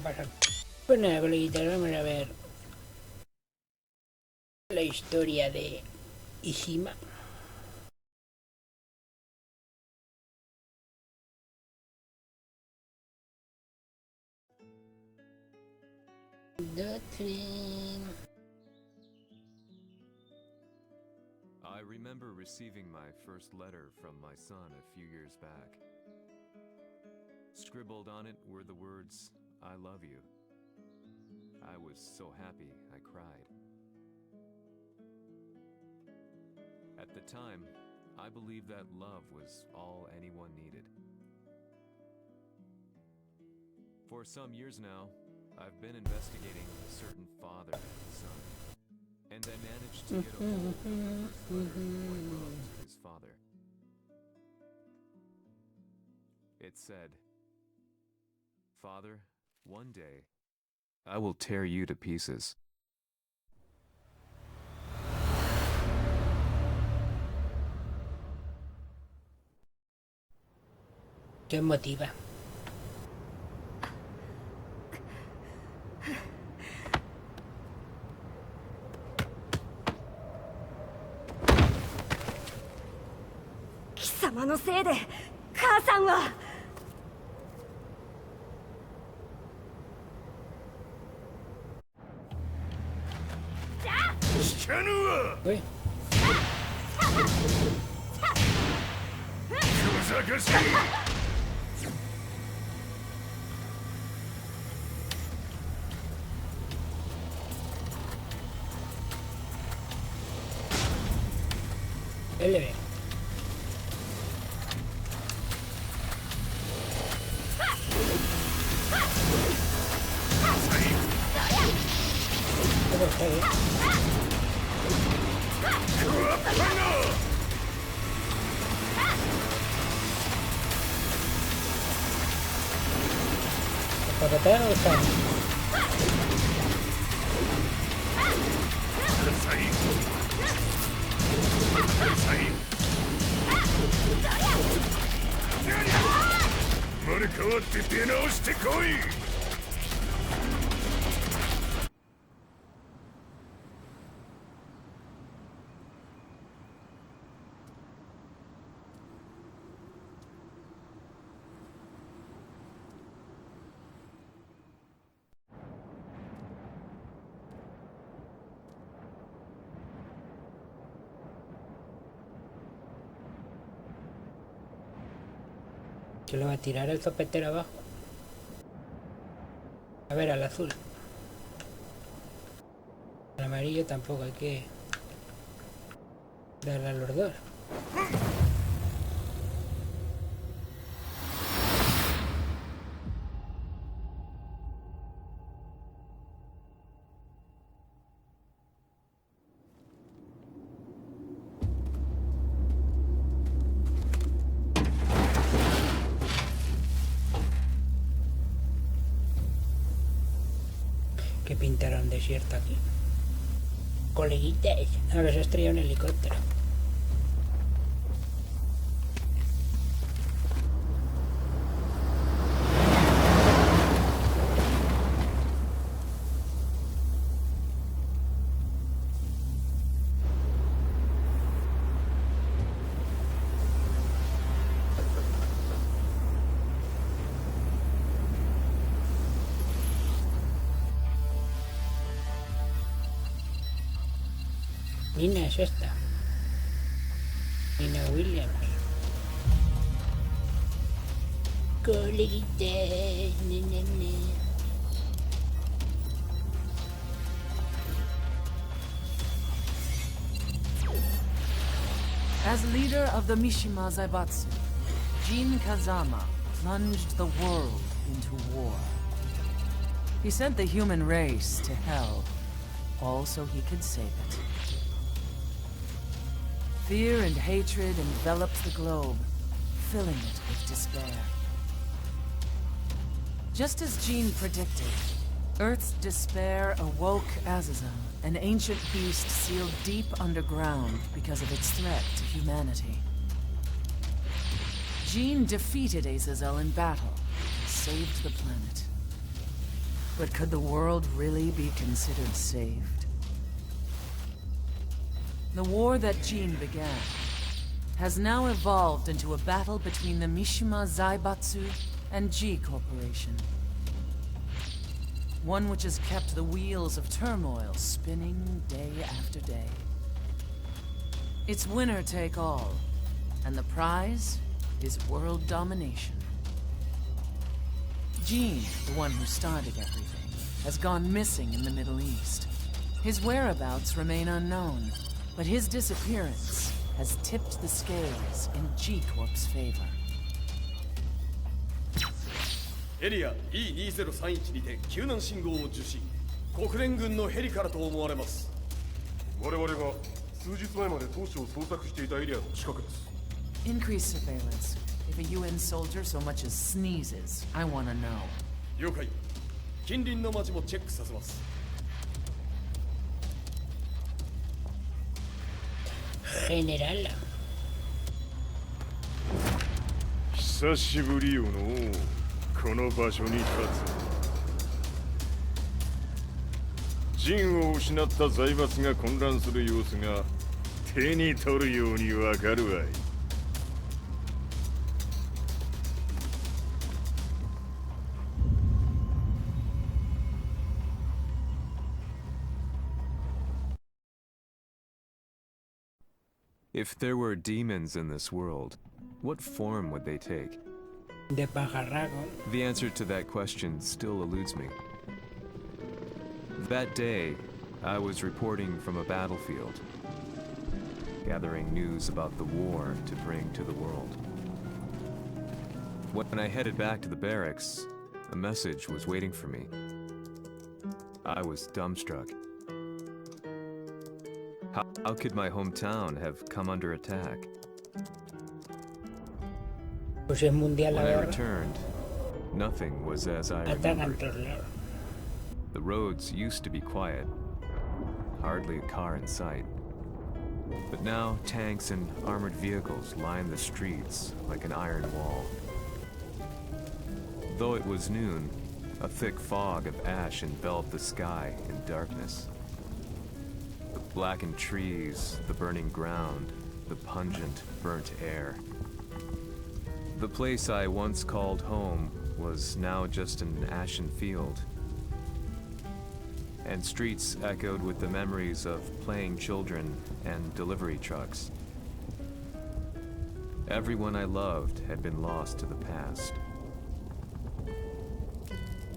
pasar. Pues nada, coleguitas, vamos a ver la historia de Ishima. I remember receiving my first letter from my son a few years back. Scribbled on it were the words, "I love you." I was so happy I cried. At the time, I believed that love was all anyone needed. For some years now, I've been investigating a certain father and son, and I managed to get a hold of the first letter one wrote to his father. It said, "Father, one day, I will tear you to pieces." ¿Qué motiva? Kisama no sei de, kaa-san wa... Uy. LB. ¿Patatero o está? ¿Que le va a tirar el sopetero abajo? A ver, al azul. Al amarillo tampoco, hay que darle a los dos. Que pintaron desierto aquí. Coleguitas, ahora se estrella un helicóptero. Nina es esta. Nina Williams. Coleguitas. As leader of the Mishima Zaibatsu, Jin Kazama plunged the world into war. He sent the human race to hell, all so he could save it. Fear and hatred enveloped the globe, filling it with despair. Just as Jean predicted, Earth's despair awoke Azazel, an ancient beast sealed deep underground because of its threat to humanity. Jean defeated Azazel in battle and saved the planet. But could the world really be considered saved? The war that Jin began has now evolved into a battle between the Mishima Zaibatsu and G Corporation. One which has kept the wheels of turmoil spinning day after day. It's winner take all, and the prize is world domination. Jin, the one who started everything, has gone missing in the Middle East. His whereabouts remain unknown, but his disappearance has tipped the scales in G-Corp's favor. エリア E2031 にて救難信号を受信。国連軍のヘリからと思われます。我々が数日前まで当初を捜索していたエリアの近くです。 Increase surveillance. If a UN soldier so much as sneezes, I want to know. 了解。近隣の町もチェックさせます。 General. 久しぶりよのこの場所に立つ。陣を失った財閥が混乱する様子が手に取るようにわかるわい。If there were demons in this world, what form would they take? De pajarraco. The answer to that question still eludes me. That day, I was reporting from a battlefield, gathering news about the war to bring to the world. When I headed back to the barracks, a message was waiting for me. I was dumbstruck. How could my hometown have come under attack? Pues es mundial la When I guerra. returned, nothing was as I Atacan remembered. todos lados. The roads used to be quiet, hardly a car in sight. But now tanks and armored vehicles line the streets like an iron wall. Though it was noon, a thick fog of ash enveloped the sky in darkness. The blackened trees, the burning ground, the pungent, burnt air. The place I once called home was now just an ashen field. And streets echoed with the memories of playing children and delivery trucks. Everyone I loved had been lost to the past.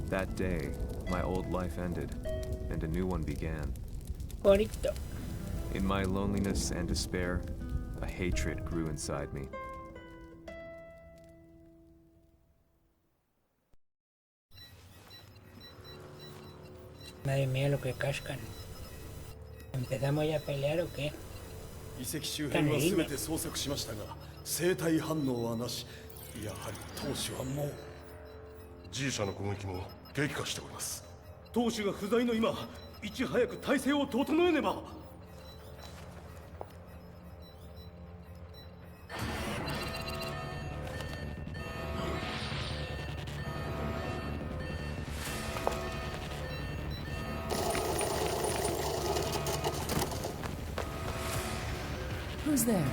That day, my old life ended, and a new one began. Bonito. In my loneliness and despair, a hatred grew inside me. Madre mía lo que cascan. ¿Empezamos ya a pelear o qué? 遺跡周辺は全て捜索しましたが、生体反応はなし。やはり当主はもう。 G 社の攻撃も激化しております。当主が不在の今、いち早く体制を整えねば。 Who's there?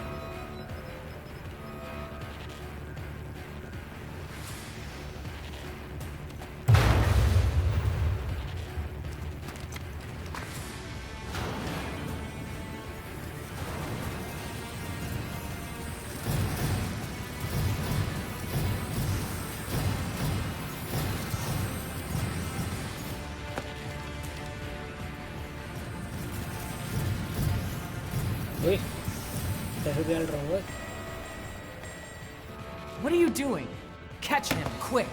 Uy, se subió al robot. What are you doing? Catch him, quick!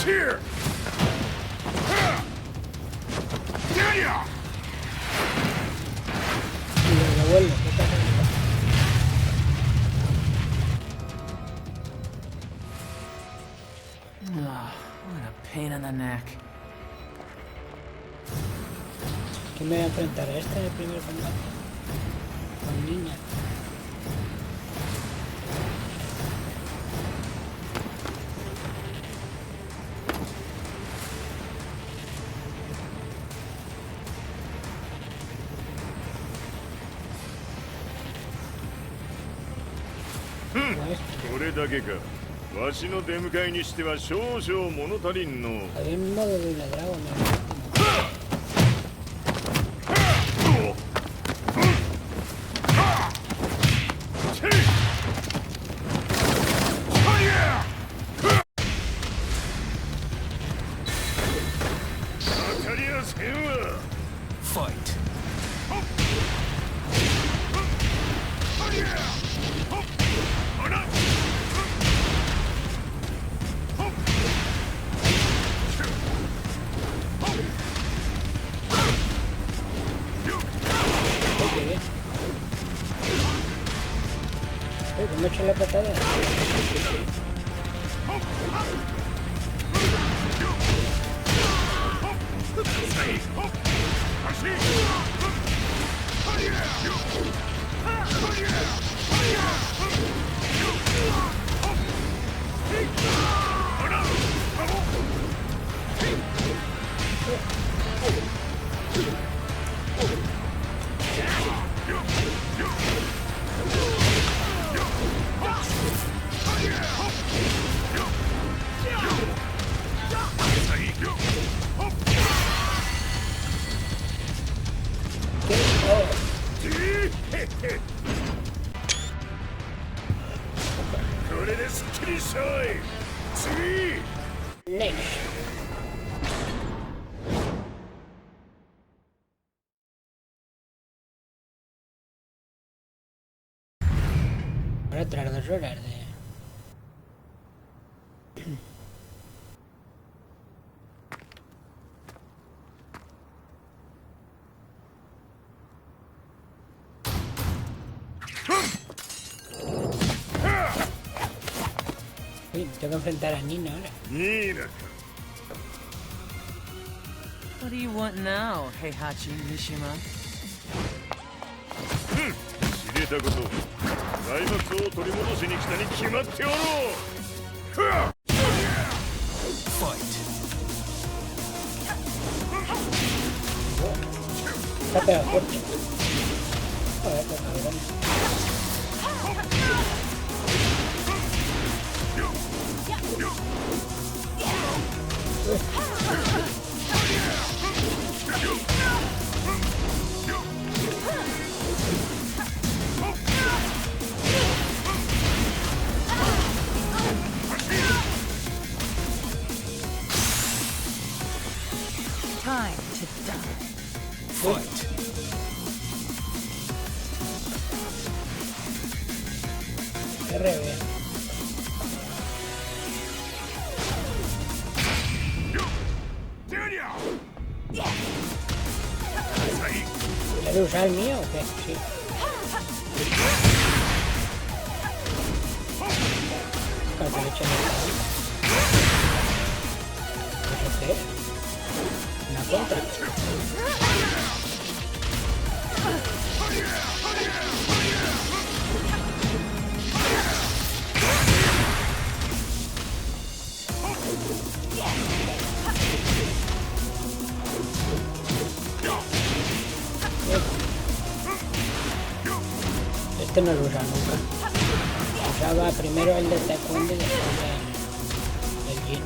Here! vuelve, ¿qué pasa? What a pain in the neck. ¿Quién me voy a enfrentar a esta en el primer combate? Con niña. Como este. これだけか。わしの出迎えにしては少々物足りんの。 Había un modo de una dragón, Fight. ¿Cómo he hecho la patada? Next. Ahora otras 2 horas de... Uy, tengo que enfrentar a Nina ahora. What do you want now, Heihachi Mishima? 知れたこと財閥を取り戻しに来たに決まっておろう。 Fight. Está pegado fuerte. Joder, pues cabrón. Time to die. Fight. Qué re bien. ¿Quieres usar el mío o qué? Sí. Claro que le echen el cabrón. ¿Eso qué es? Una contra. Este no lo usa nunca. Usaba primero el de Tekken y después el Jin.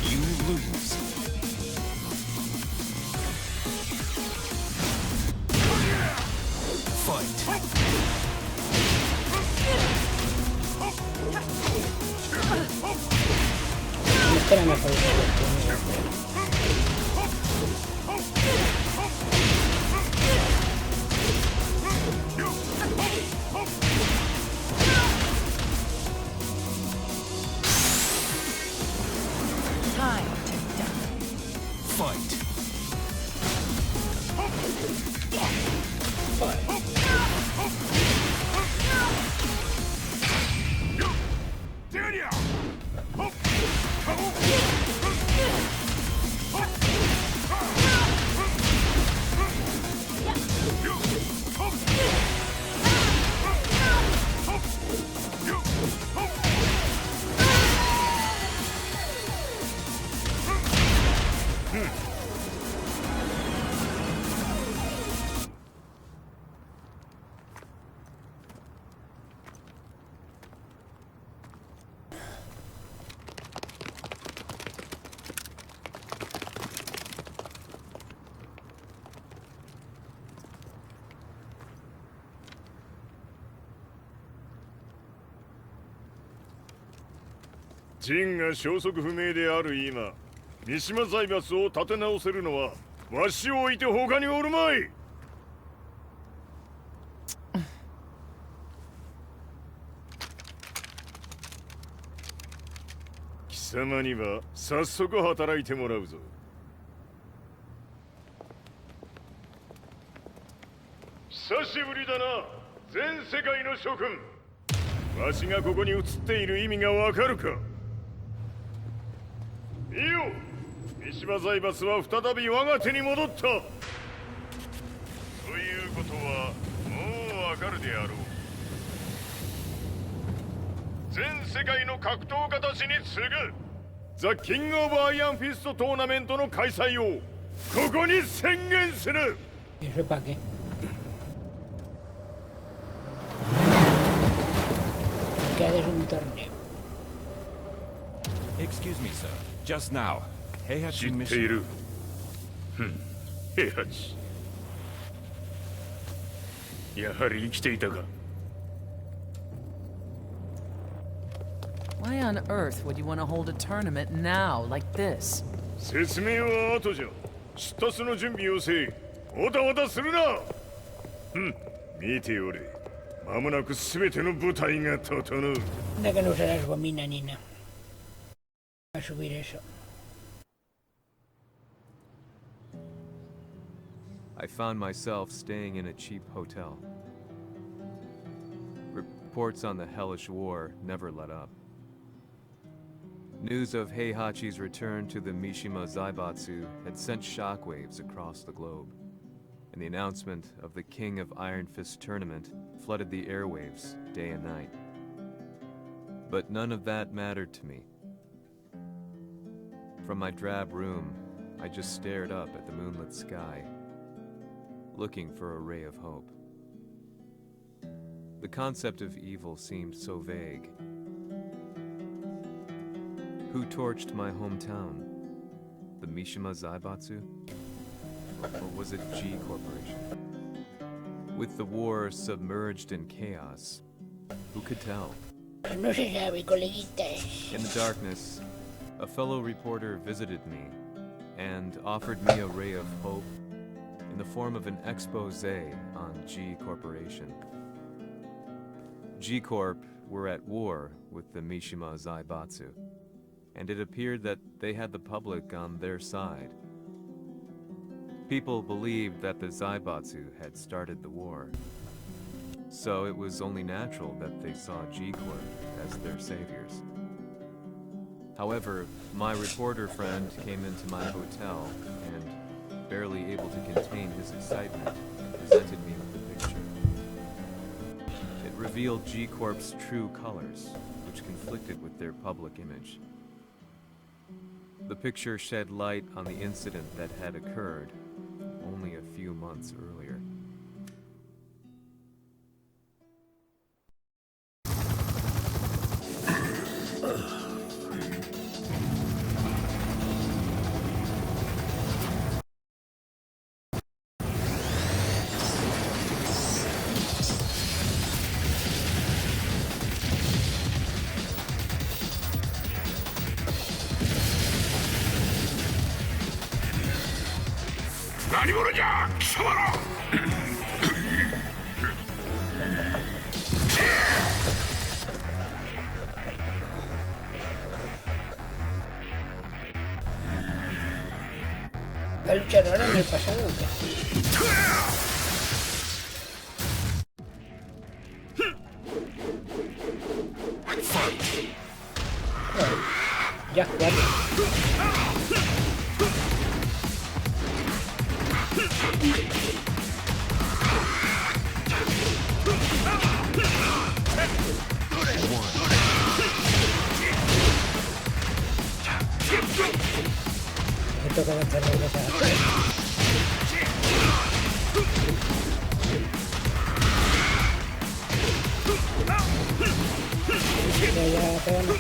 You lose. Fight. Este era mejor que ジンが消息不明である今、三島財閥を立て直せるのはわしを置いて他におるまい。貴様には早速働いてもらうぞ。久しぶりだな、全世界の諸君。わしがここに映っている意味がわかるか。いいよ、三島財閥は再び我が手に戻った。ということはもうわかるであろう。全世界の格闘家たちに次ぐザ・キング・オブ・アイアンフィストトーナメントの開催をここに宣言する。¿Eso para qué? Que haces un torneo. Excuse me, sir. Just now, 知 Heihachi ってい mission. る。平八。やはり生きていたか。Why on earth would you want to hold a tournament now, like this? 説明は後じゃ。出立の準備をせい。おたわたするな。見ておれ。間もなく全ての部隊が整う。Anda que no usarás gomina ni nada. A subir eso. I found myself staying in a cheap hotel. Reports on the hellish war never let up. News of Heihachi's return to the Mishima Zaibatsu had sent shockwaves across the globe, and the announcement of the King of Iron Fist tournament flooded the airwaves day and night. But none of that mattered to me. From my drab room, I just stared up at the moonlit sky, looking for a ray of hope. The concept of evil seemed so vague. Who torched my hometown? The Mishima Zaibatsu? Or was it G Corporation? With the war submerged in chaos, who could tell? No se sabe, coleguitas. In the darkness, a fellow reporter visited me and offered me a ray of hope in the form of an expose on G Corporation. G Corp were at war with the Mishima Zaibatsu, and it appeared that they had the public on their side. People believed that the Zaibatsu had started the war, so it was only natural that they saw G Corp as their saviors. However, my reporter friend came into my hotel and, barely able to contain his excitement, presented me with the picture. It revealed G Corp's true colors, which conflicted with their public image. The picture shed light on the incident that had occurred only a few months earlier. ¿Va a luchar ahora en el pasado o qué? Ya, cuatro. Me toca lanzarle una cara. Ya, pegamos.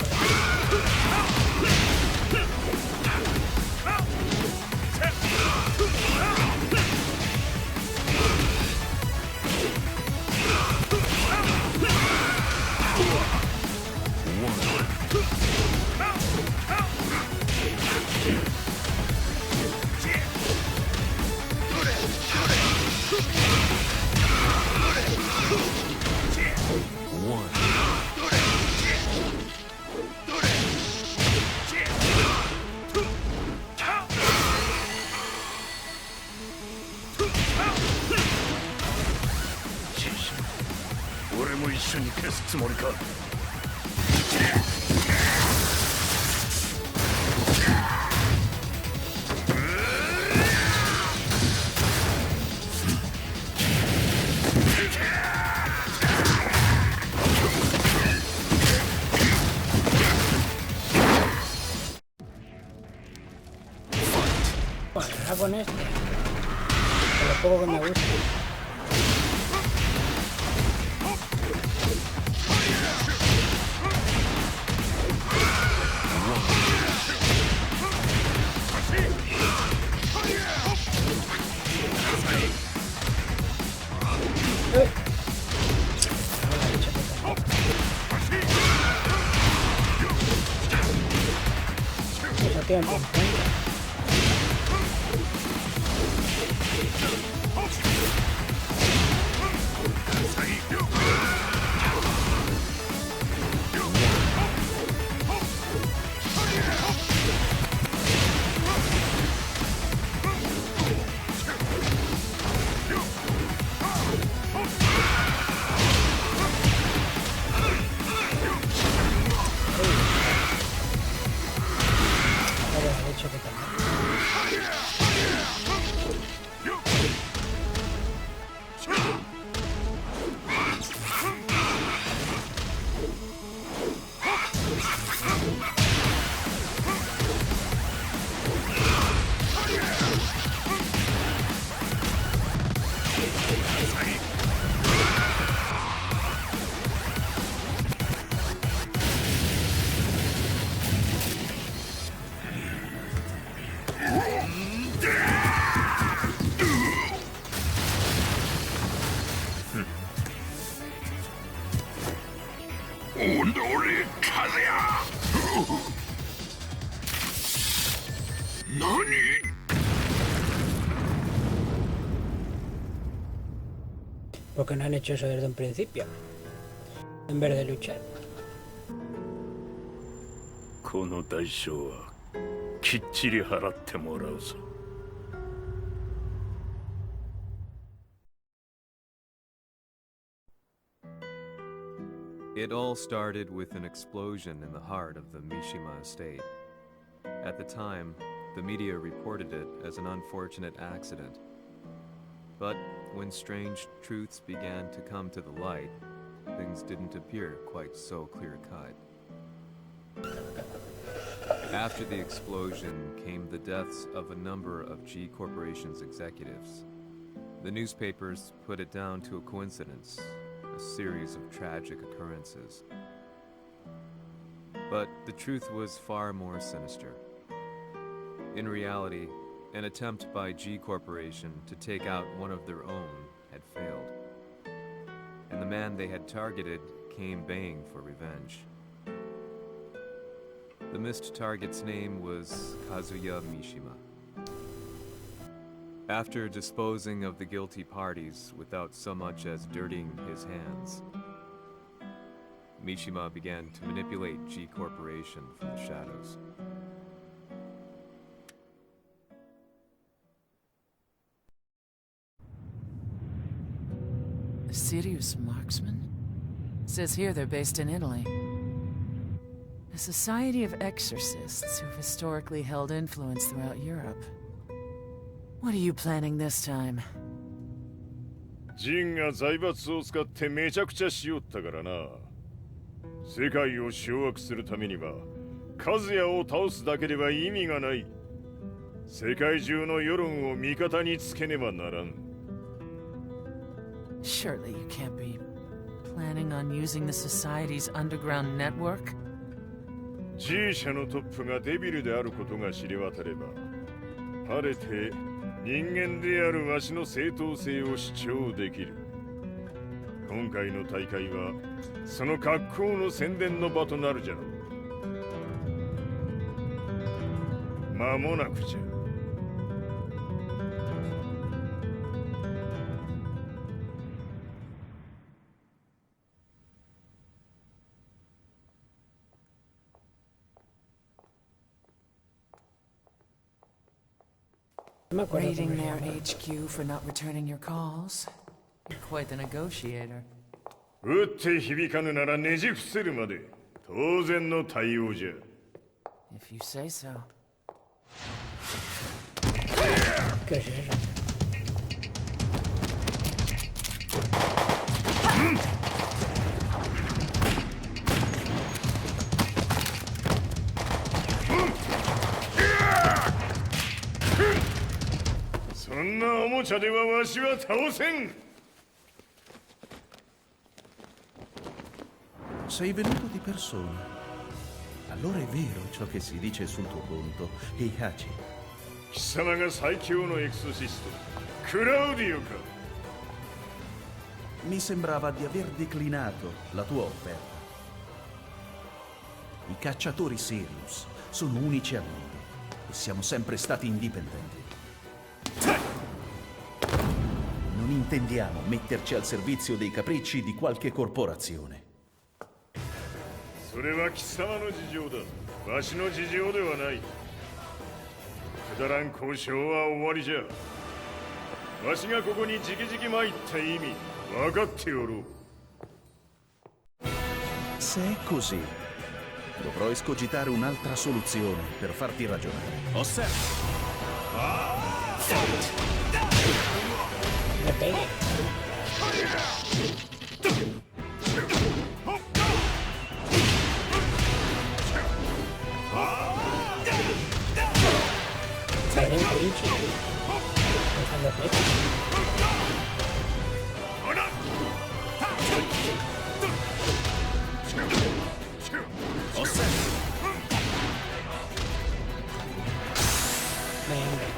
すつもりか。Bueno, ahora con este. Con lo poco que me gusta. Mucho tiempo. ¿Por qué no han hecho eso desde un principio? En vez de luchar. この代償はきっちり払ってもらうぞ。It all started with an explosion in the heart of the Mishima estate. At the time, the media reported it as an unfortunate accident. But when strange truths began to come to the light, things didn't appear quite so clear-cut. After the explosion came the deaths of a number of G Corporation's executives. The newspapers put it down to a coincidence, a series of tragic occurrences. But the truth was far more sinister. In reality, an attempt by G Corporation to take out one of their own had failed. And the man they had targeted came baying for revenge. The missed target's name was Kazuya Mishima. After disposing of the guilty parties without so much as dirtying his hands, Mishima began to manipulate G Corporation from the shadows. A serious marksman? Says here they're based in Italy. A society of exorcists who've historically held influence throughout Europe. What are you planning this time? ジンが財閥を使ってめちゃくちゃしよったからな。世界を掌握するためにはカズヤを倒すだけでは意味がない。世界中の世論を味方につけねばならん。Surely you can't be planning on using the society's underground network? G 社のトップがデビルであることが知れ渡れば、晴れて人間であるわしの正当性を主張できる。今回の大会はその格好の宣伝の場となるじゃろう。間もなくじゃ。Raiding their HQ for not returning your calls. You're quite the negotiator. 打って響かぬならねじ伏せるまで当然の対応じゃ。 If you say so. ¿Qué es eso? Sei venuto di persona. Allora è vero ciò che si dice sul tuo conto, Heinachi. 貴様が最強のエクソシストクラウディオか。 Mi sembrava di aver declinato la tua offerta. I cacciatori Sirius sono unici al mondo e siamo sempre stati indipendenti. Non intendiamo metterci al servizio dei capricci di qualche corporazione. それは貴様の事情だ。わしの事情ではない。くだらん交渉は終わりじゃ。わしがここに直々参った意味分かっておろう。 Se è così, dovrò escogitare un'altra soluzione per farti ragionare. Osserva! Me pegue. Parece un cuichi. Dejando flechas. Venga.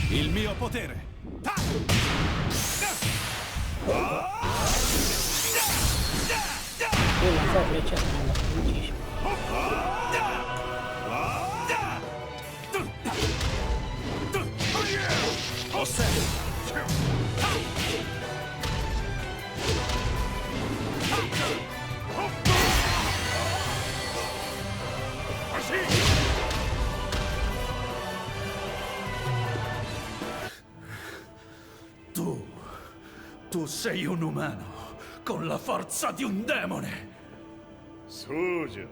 Il mio potere. Lanza flechas con los cuchillos. Tu sei un umano con la forza di un demone. そうじゃ。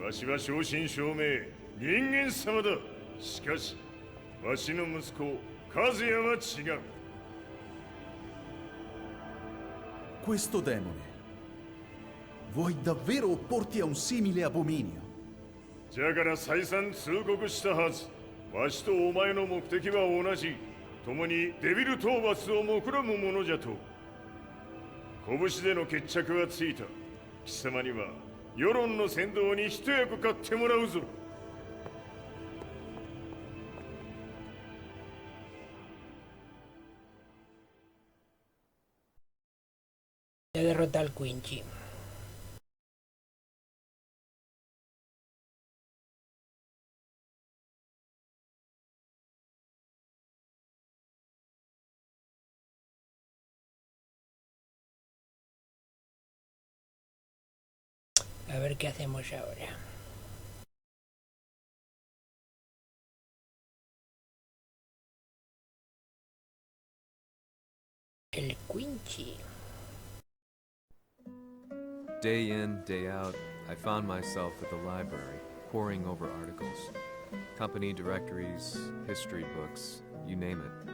わしは正真正銘人間様だ。しかしわしの息子和也は違う。 Questo demone. Vuoi davvero opporti a un simile abominio? じゃから再三通告したはず。わしとお前の目的は同じ。共にデビル討伐を目論むものじゃと。拳での決着はついた。貴様には世論の先導に一役買ってもらうぞ。 Ya derrota al Quincy. A ver qué hacemos ahora. El Quincy. Day in, day out, I found myself at the library, poring over articles. Company directories, history books, you name it.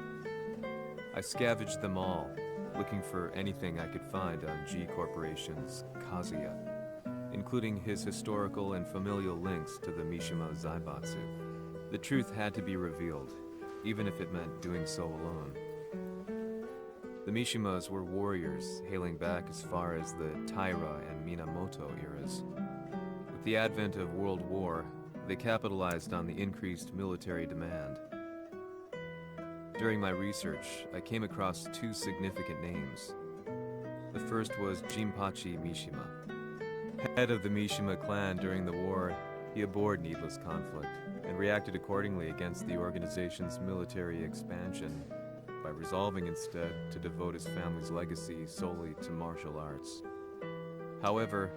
I scavenged them all, looking for anything I could find on G Corporation's Kazuya, including his historical and familial links to the Mishima Zaibatsu. The truth had to be revealed, even if it meant doing so alone. The Mishimas were warriors hailing back as far as the Taira and Minamoto eras. With the advent of World War, they capitalized on the increased military demand. During my research, I came across two significant names. The first was Jinpachi Mishima. Head of the Mishima clan during the war, he abhorred needless conflict and reacted accordingly against the organization's military expansion by resolving instead to devote his family's legacy solely to martial arts. However,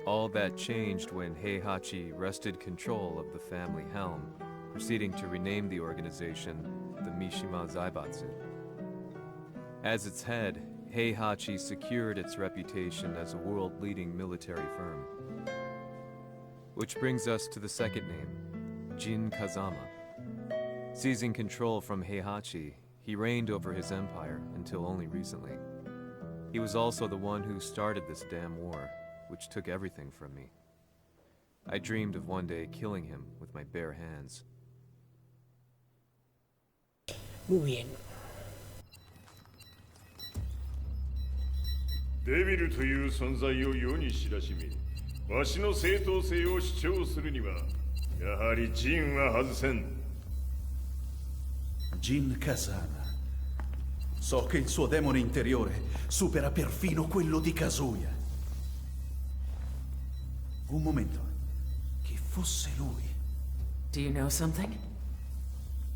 all that changed when Heihachi wrested control of the family helm, proceeding to rename the organization the Mishima Zaibatsu. As its head, Heihachi secured its reputation as a world-leading military firm. Which brings us to the second name, Jin Kazama. Seizing control from Heihachi, he reigned over his empire until only recently. He was also the one who started this damn war, which took everything from me. I dreamed of one day killing him with my bare hands. Muy bien. デビルという存在を世に知らしめ、わしの正当性を主張するには、やはりジンは外せん。Jin Kazama. So che il suo demone interiore supera perfino quello di Kazuya. Un momento. Chi fosse lui? Do you know something?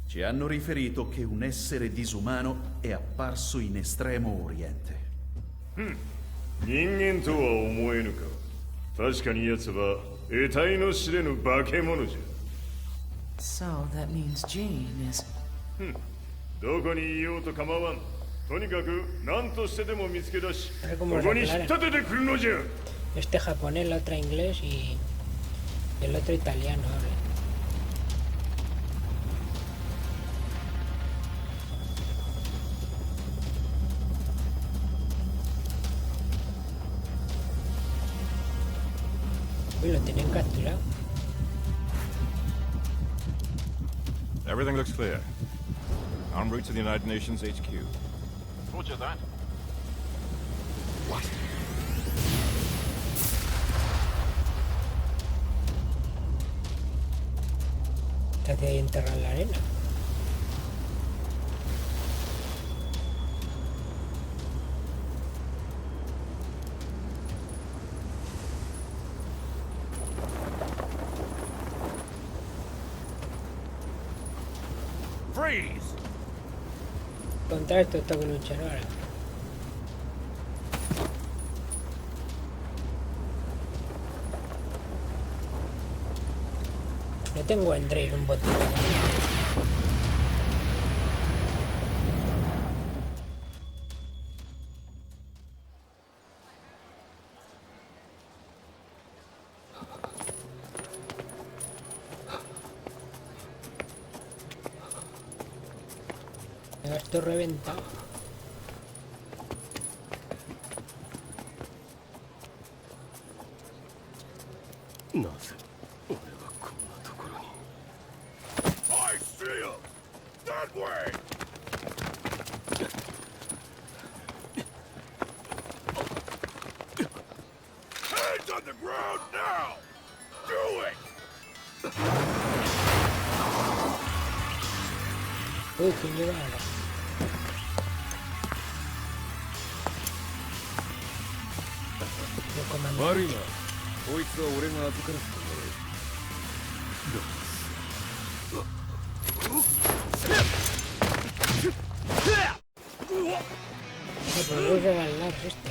Ci hanno riferito che un essere disumano è apparso in Estremo Oriente. 人間とは思えぬか。確かに奴は得体の知れぬ化け物じゃ。 So that means Jean is... どこにいようと構わん。とにかく何としてでも見つけ出し、ここに引っ立ててくるのじゃ。 Este japonés, la otra inglés y el otro italiano habla. Uy, lo tienen capturado. Everything looks clear. En route to the United Nations HQ. Roger that. What? Trate de enterrar en la arena. Freeze! Contra esto tengo que luchar ahora. No tengo André un botón. Esto reventa. I see him! That way! Hands on the ground now! Do it! Uy, ¿quién lleva ahora? El comandante. 悪いな。こいつは俺が預からせてもらう。 Pero voy a regalar esto.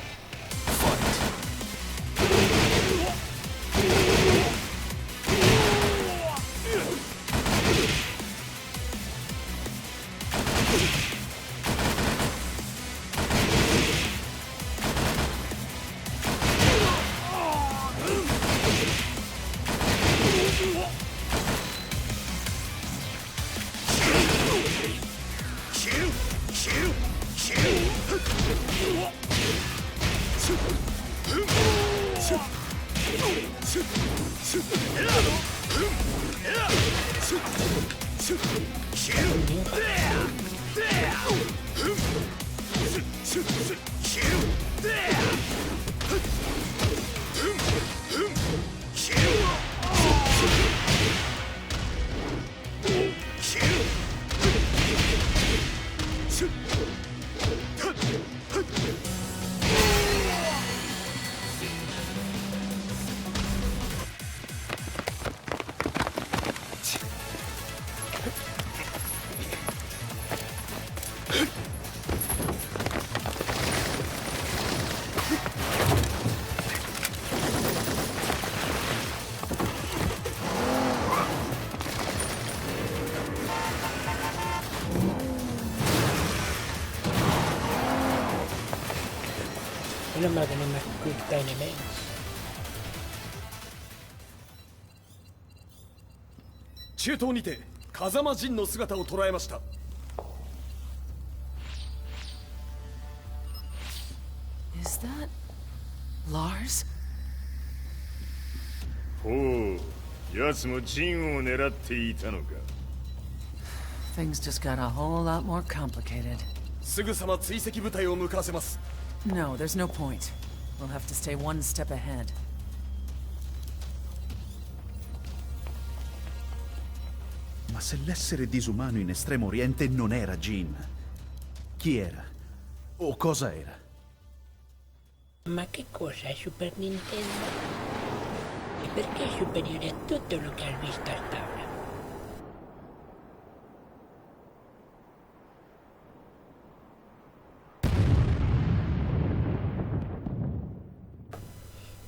Menos mal que no me quick time. 中東にて風間陣の姿を捉えました。 Is that Lars? ほう、奴もジンを狙っていたのか。 Things just got a whole lot more complicated. すぐさま追跡部隊を向かわせます。 No, there's no point. We'll have to stay one step ahead. Ma se l'essere disumano in Estremo Oriente non era Jin, chi era? O cosa era? Ma che cosa è Super Nintendo? E perché è superiore a tutto lo che has visto hasta ahora?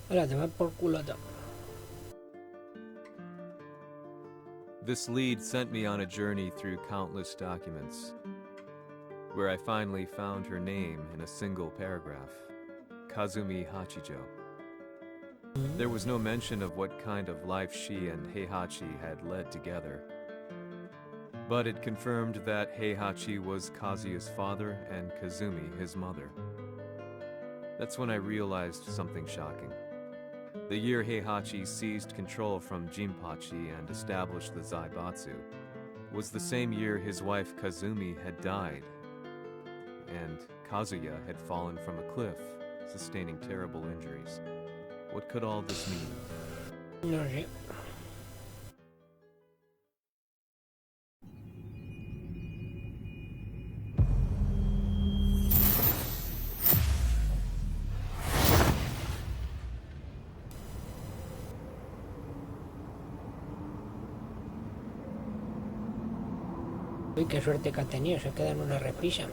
Ahora te va por culo todo. This lead sent me on a journey through countless documents, where I finally found her name in a single paragraph, Kazumi Hachijo. There was no mention of what kind of life she and Heihachi had led together, but it confirmed that Heihachi was Kazuya's father and Kazumi his mother. That's when I realized something shocking. The year Heihachi seized control from Jinpachi and established the Zaibatsu was the same year his wife Kazumi had died, and Kazuya had fallen from a cliff, sustaining terrible injuries. What could all this mean? No sé. Uy, qué suerte que ha tenido, se queda en una repisa.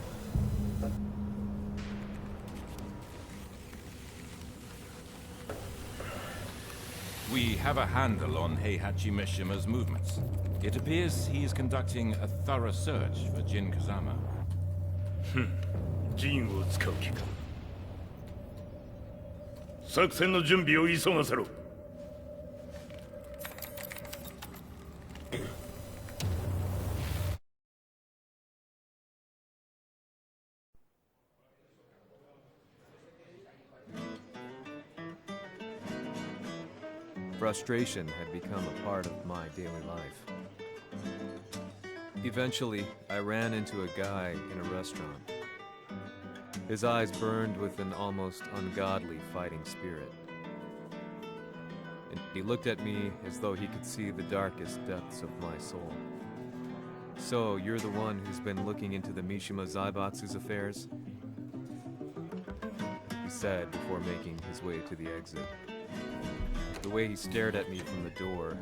We have a handle on Heihachi Mishima's movements. It appears he is conducting a thorough search for Jin Kazama. ジンを使う気か。作戦の準備を急がせろ。 Frustration had become a part of my daily life. Eventually, I ran into a guy in a restaurant. His eyes burned with an almost ungodly fighting spirit. And he looked at me as though he could see the darkest depths of my soul. So, you're the one who's been looking into the Mishima Zaibatsu's affairs? He said before making his way to the exit. The way he stared at me from the door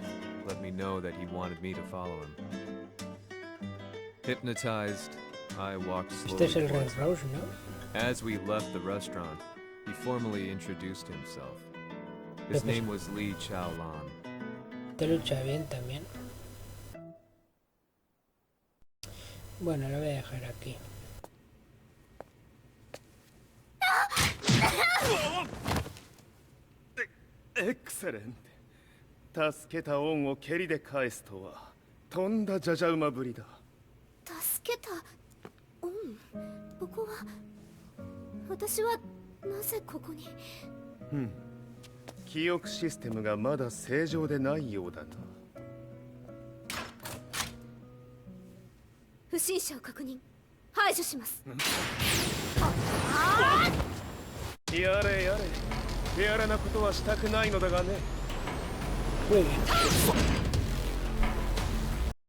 let me know that he wanted me to follow him. Hypnotized, I walked slowly. Este es el Red Rose, ¿no? As we left the restaurant, he formally introduced himself. His name was Li Chaolan. Te lucha bien también. Bueno, lo voy a dejar aquí. Excellent. 助けた恩を蹴りで返すとはとんだじゃじゃ馬ぶりだ。助けた恩、ここは私はなぜここに。記憶システムがまだ正常でないようだな。不審者を確認、排除します。やれやれ、手荒なことはしたくないのだがね。Muy bien.